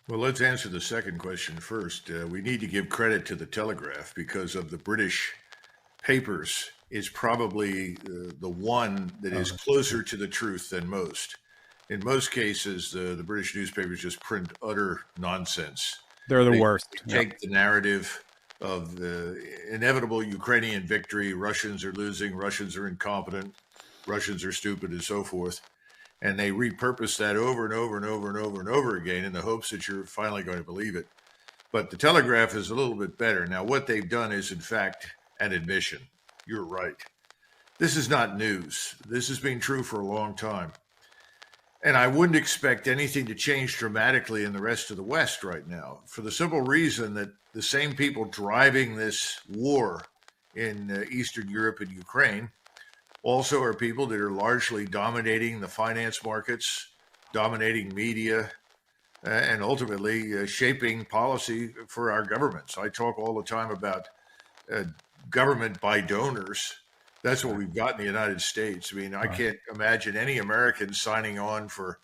Well, let's answer the second question first. We need to give credit to the Telegraph because of the British papers is probably the one that Oh, is that's true. closer to the truth than most. In most cases, the British newspapers just print utter nonsense. They're the They worst. Yep. take the narrative of the inevitable Ukrainian victory. Russians are losing. Russians are incompetent. Russians are stupid, and so forth. And they repurpose that over and over and over and over and over again in the hopes that you're finally going to believe it. But the Telegraph is a little bit better. Now, what they've done is, in fact, an admission. You're right. This is not news. This has been true for a long time. And I wouldn't expect anything to change dramatically in the rest of the West right now, for the simple reason that the same people driving this war in Eastern Europe and Ukraine also are people that are largely dominating the finance markets, dominating media, and ultimately shaping policy for our governments. I talk all the time about uh, government by donors. That's what we've got in the United States. I mean, I Right. can't imagine any American signing on for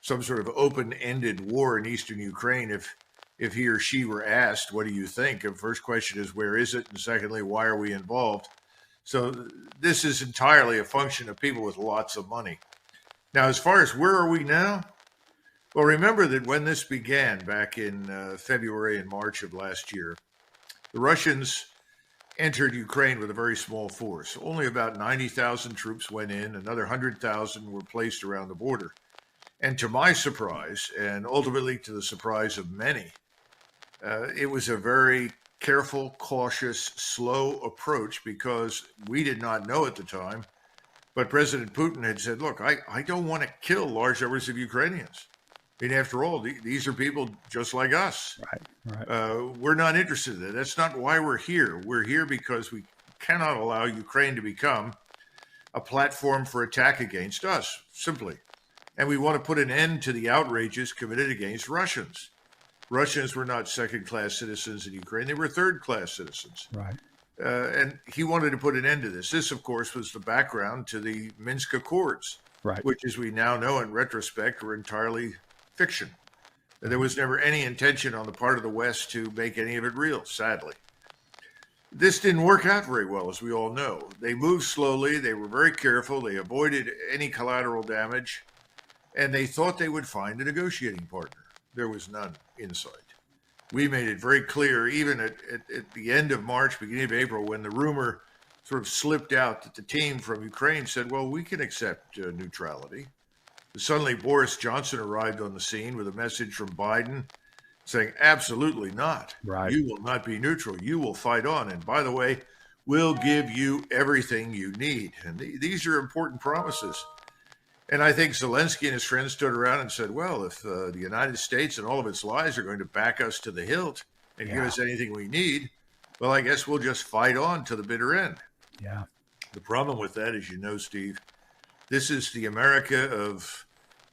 some sort of open-ended war in eastern Ukraine if he or she were asked, "What do you think?" The first question is, "Where is it?" And secondly, "Why are we involved?" So this is entirely a function of people with lots of money. Now, as far as where are we now? Well, remember that when this began back in February and March of last year, the Russians entered Ukraine with a very small force. Only about 90,000 troops went in, another 100,000 were placed around the border. And to my surprise, and ultimately to the surprise of many, it was a very careful, cautious, slow approach because we did not know at the time. But President Putin had said, look, I don't want to kill large numbers of Ukrainians. I mean, after all, these are people just like us. Right. Right. We're not interested in that. That's not why we're here. We're here because we cannot allow Ukraine to become a platform for attack against us, simply. And we want to put an end to the outrages committed against Russians. Russians were not second class citizens in Ukraine, they were third class citizens. Right. And he wanted to put an end to this. This, of course, was the background to the Minsk Accords, Right. which, as we now know in retrospect, were entirely fiction. There was never any intention on the part of the West to make any of it real, sadly. This didn't work out very well, as we all know. They moved slowly, they were very careful, they avoided any collateral damage, and they thought they would find a negotiating partner. There was none in sight. We made it very clear, even at the end of March, beginning of April, when the rumor sort of slipped out that the team from Ukraine said, well, we can accept neutrality. Suddenly, Boris Johnson arrived on the scene with a message from Biden saying, absolutely not. Right. You will not be neutral. You will fight on. And by the way, we'll give you everything you need. And these are important promises. And I think Zelensky and his friends stood around and said, well, if the United States and all of its allies are going to back us to the hilt and give Yeah. us anything we need, well, I guess we'll just fight on to the bitter end. Yeah. The problem with that, as you know, Steve, this is the America of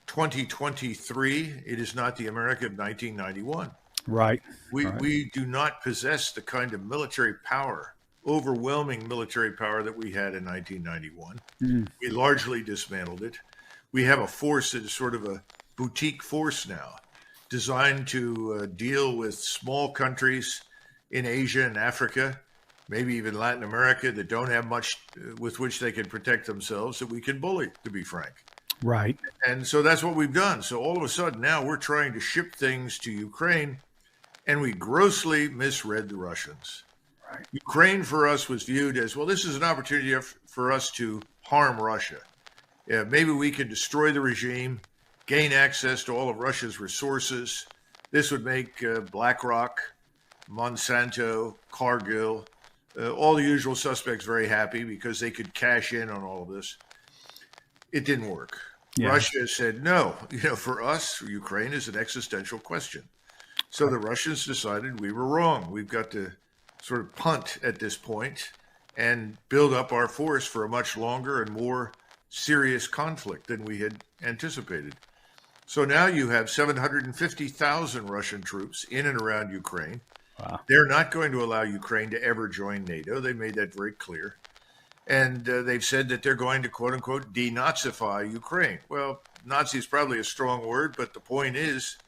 2023. It is not the America of 1991. Right. Right. We do not possess the kind of military power, overwhelming military power that we had in 1991. Mm. We largely dismantled it. We have a force that is sort of a boutique force now, designed to deal with small countries in Asia and Africa, maybe even Latin America, that don't have much with which they can protect themselves, that we can bully, to be frank. Right. And so that's what we've done. So all of a sudden now we're trying to ship things to Ukraine, and we grossly misread the Russians. Right. Ukraine for us was viewed as, well, this is an opportunity for us to harm Russia. Maybe we can destroy the regime, gain access to all of Russia's resources. This would make BlackRock, Monsanto, Cargill, all the usual suspects very happy because they could cash in on all of this. It didn't work. Yeah. Russia said, no, for us, Ukraine is an existential question. So the Russians decided we were wrong. We've got to sort of punt at this point and build up our force for a much longer and more serious conflict than we had anticipated. So now you have 750,000 Russian troops in and around Ukraine. Wow. They're not going to allow Ukraine to ever join NATO. They made that very clear. And they've said that they're going to, quote unquote, denazify Ukraine. Well, Nazi is probably a strong word, but the point is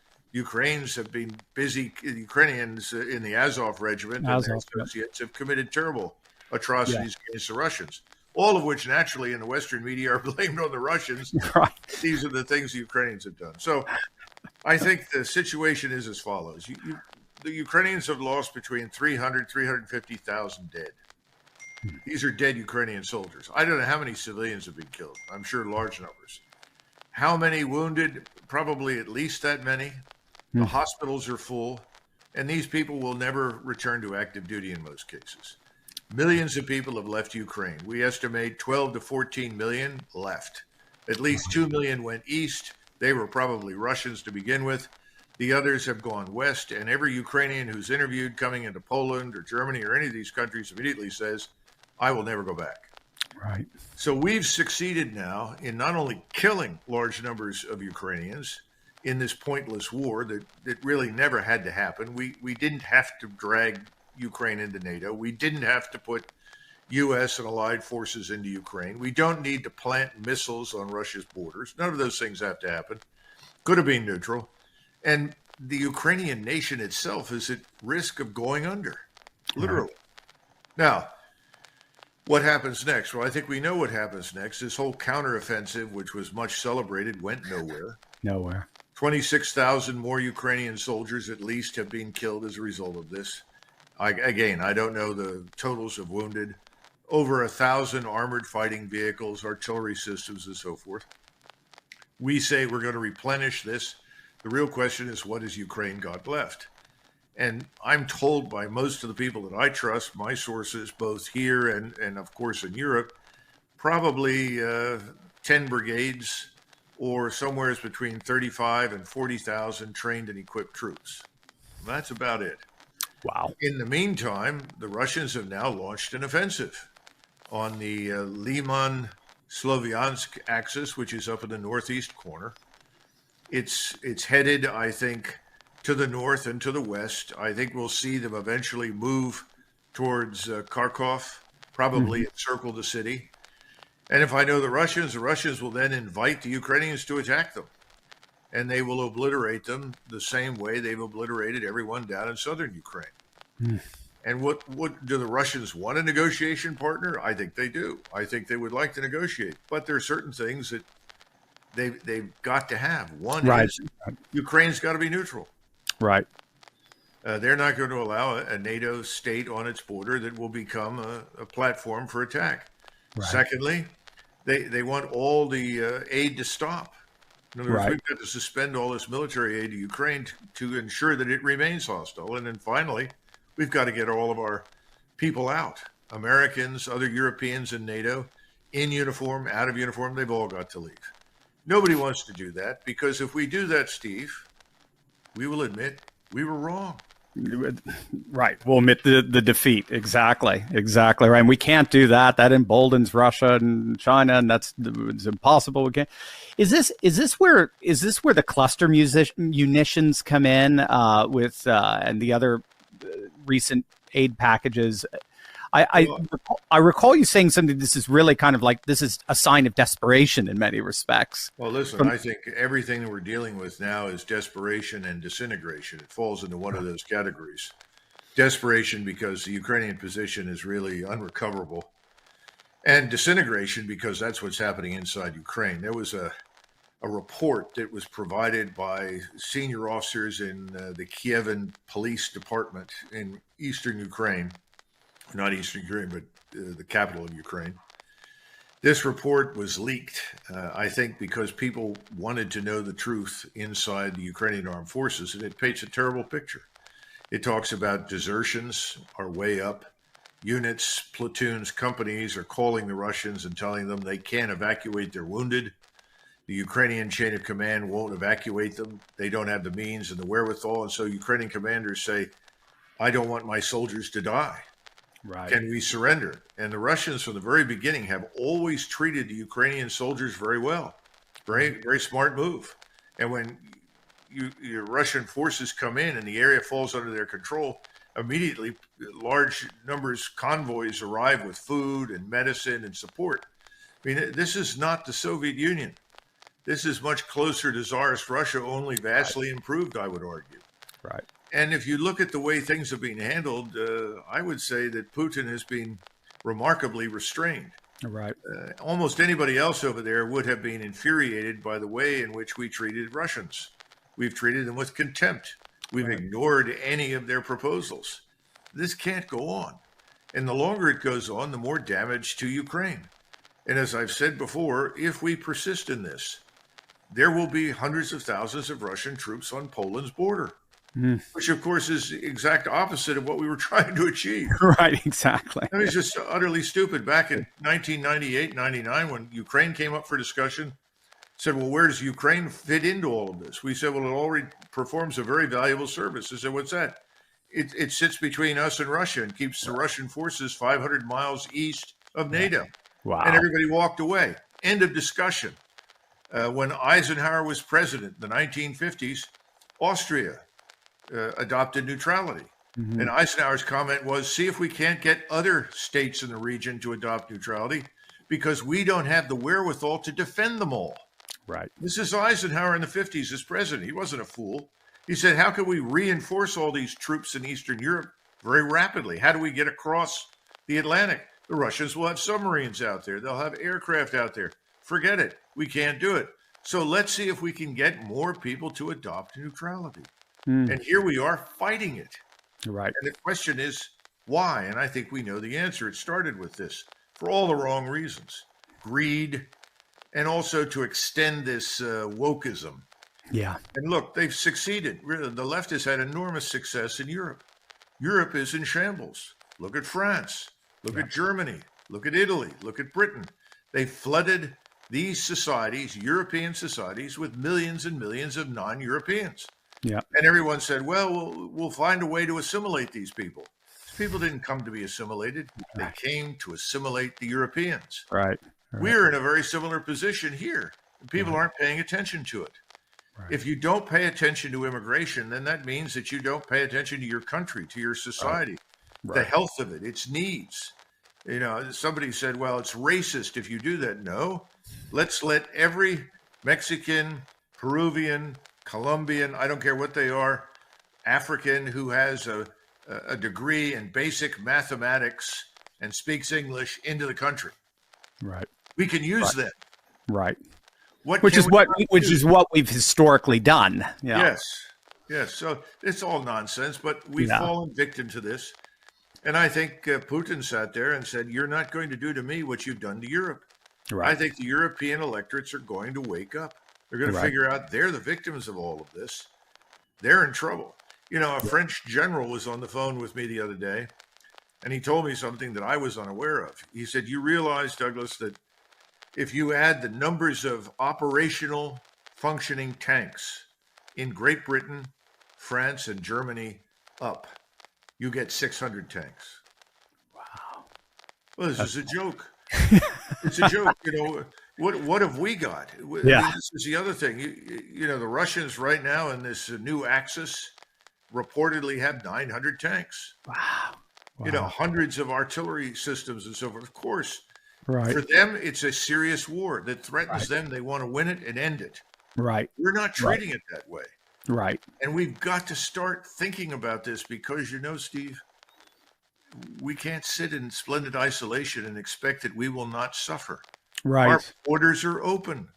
Ukrainians have been busy. Ukrainians in the Azov regiment and their Azov, yep. associates have committed terrible Yeah. atrocities against the Russians, all of which naturally in the Western media are blamed on the Russians. Right. These are the things the Ukrainians have done. So I think the situation is as follows. The Ukrainians have lost between 300, 350,000 dead. These are dead Ukrainian soldiers. I don't know how many civilians have been killed. I'm sure large numbers. How many wounded? Probably at least that many. The hospitals are full, and these people will never return to active duty in most cases. Millions of people have left Ukraine. We estimate 12 to 14 million left. At least 2 million went east. They were probably Russians to begin with. The others have gone west, and every Ukrainian who's interviewed coming into Poland or Germany or any of these countries immediately says, I will never go back. Right. So we've succeeded now in not only killing large numbers of Ukrainians in this pointless war that really never had to happen. We didn't have to drag Ukraine into NATO. We didn't have to put U.S. and allied forces into Ukraine. We don't need to plant missiles on Russia's borders. None of those things have to happen. Could have been neutral. And the Ukrainian nation itself is at risk of going under, literally. Right. Now, what happens next? Well, I think we know what happens next. This whole counteroffensive, which was much celebrated, went nowhere. Nowhere. 26,000 more Ukrainian soldiers at least have been killed as a result of this. I don't know the totals of wounded. Over 1,000 armored fighting vehicles, artillery systems, and so forth. We say we're going to replenish this. The real question is, what has Ukraine got left? And I'm told by most of the people that I trust, my sources, both here and of course in Europe, probably 10 brigades or somewhere between 35 and 40,000 trained and equipped troops. That's about it. Wow. In the meantime, the Russians have now launched an offensive on the Liman-Sloviansk axis, which is up in the northeast corner. It's headed, I think, to the north and to the west. I think we'll see them eventually move towards Kharkov, probably encircle the city. And if I know the Russians will then invite the Ukrainians to attack them. And they will obliterate them the same way they've obliterated everyone down in southern Ukraine. And what do the Russians want a negotiation partner? I think they do. I think they would like to negotiate. But there are certain things that they've got to have. One is Ukraine's got to be neutral. Right. They're not going to allow a NATO state on its border that will become a platform for attack. Right. Secondly, they want all the aid to stop. In other words, we've got to suspend all this military aid to Ukraine to ensure that it remains hostile. And then finally, we've got to get all of our people out. Americans, other Europeans in NATO, in uniform, out of uniform, they've all got to leave. Nobody wants to do that because if we do that, Steve, we will admit we were wrong. Right. We'll admit the defeat. Exactly. Right. And we can't do that. That emboldens Russia and China, and it's impossible. We can't. Is this where the cluster munitions come in with and the other recent aid packages? I recall you saying something. This is really kind of like this is a sign of desperation in many respects. Well, listen, I think everything that we're dealing with now is desperation and disintegration. It falls into one of those categories. Desperation because the Ukrainian position is really unrecoverable, and disintegration because that's what's happening inside Ukraine. There was a report that was provided by senior officers in the Kievan police department in eastern Ukraine. Not eastern Ukraine, but the capital of Ukraine. This report was leaked, I think, because people wanted to know the truth inside the Ukrainian armed forces, and it paints a terrible picture. It talks about desertions are way up. Units, platoons, companies are calling the Russians and telling them they can't evacuate their wounded. The Ukrainian chain of command won't evacuate them. They don't have the means and the wherewithal, and so Ukrainian commanders say, I don't want my soldiers to die. Right. Can we surrender? And the Russians, from the very beginning, have always treated the Ukrainian soldiers very well. Very, very smart move. And when your Russian forces come in and the area falls under their control, immediately large numbers, convoys arrive with food and medicine and support. I mean, this is not the Soviet Union. This is much closer to Tsarist Russia, only vastly improved, I would argue. Right. And if you look at the way things are being handled, I would say that Putin has been remarkably restrained. Right. Almost anybody else over there would have been infuriated by the way in which we treated Russians. We've treated them with contempt. We've ignored any of their proposals. This can't go on. And the longer it goes on, the more damage to Ukraine. And as I've said before, if we persist in this, there will be hundreds of thousands of Russian troops on Poland's border, which, of course, is the exact opposite of what we were trying to achieve. Right, exactly. I mean, it's just utterly stupid. Back in 1998, 99, when Ukraine came up for discussion, said, well, where does Ukraine fit into all of this? We said, well, it already performs a very valuable service. They said, what's that? It sits between us and Russia and keeps the Russian forces 500 miles east of NATO. Wow. And everybody walked away. End of discussion. When Eisenhower was president in the 1950s, Austria adopted neutrality. And Eisenhower's comment was, see if we can't get other states in the region to adopt neutrality, because we don't have the wherewithal to defend them all. Right. This is Eisenhower in the 50s as president. He wasn't a fool. He said, how can we reinforce all these troops in Eastern Europe very rapidly? How do we get across the Atlantic? The Russians will have submarines out there. They'll have aircraft out there. Forget it. We can't do it. So let's see if we can get more people to adopt neutrality. And here we are fighting it. Right. And the question is, why? And I think we know the answer. It started with this for all the wrong reasons. Greed, and also to extend this wokeism. Yeah. And look, they've succeeded. Really, the left has had enormous success in Europe. Europe is in shambles. Look at France. Look at Germany. Look at Italy. Look at Britain. They flooded these societies, European societies, with millions and millions of non-Europeans. Yeah. And everyone said, well, we'll find a way to assimilate these people. These people didn't come to be assimilated. They came to assimilate the Europeans. Right. We're in a very similar position here. People aren't paying attention to it. Right. If you don't pay attention to immigration, then that means that you don't pay attention to your country, to your society, the health of it, its needs. You know, somebody said, well, it's racist if you do that. No, let's let every Mexican, Peruvian, Colombian, I don't care what they are, African who has a degree in basic mathematics and speaks English into the country. Right. We can use them. Right. Which is what we've historically done. Yeah. Yes. So it's all nonsense, but we've fallen victim to this. And I think Putin sat there and said, you're not going to do to me what you've done to Europe. Right. I think the European electorates are going to wake up. They're going to figure out they're the victims of all of this. They're in trouble. You know, a French general was on the phone with me the other day, and he told me something that I was unaware of. He said, you realize, Douglas, that if you add the numbers of operational functioning tanks in Great Britain, France, and Germany up, you get 600 tanks. Wow. Well, this is a joke. It's a joke. You know, what have we got? I mean, this is the other thing. You know, the Russians right now in this new Axis reportedly have 900 tanks. Wow. You know, hundreds of artillery systems and so forth. Of course, right. For them, it's a serious war that threatens them. They want to win it and end it. Right. We're not treating it that way. Right. And we've got to start thinking about this because, you know, Steve, we can't sit in splendid isolation and expect that we will not suffer. Right. Our borders are open.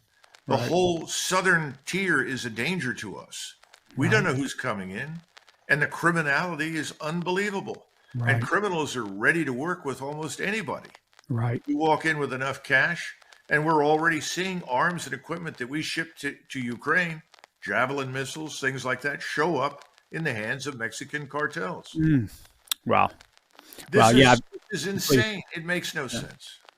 The whole southern tier is a danger to us. We don't know who's coming in. And the criminality is unbelievable. Right. And criminals are ready to work with almost anybody. Right. You walk in with enough cash, and we're already seeing arms and equipment that we ship to Ukraine, Javelin missiles, things like that, show up in the hands of Mexican cartels. Wow. This is insane. It makes no sense.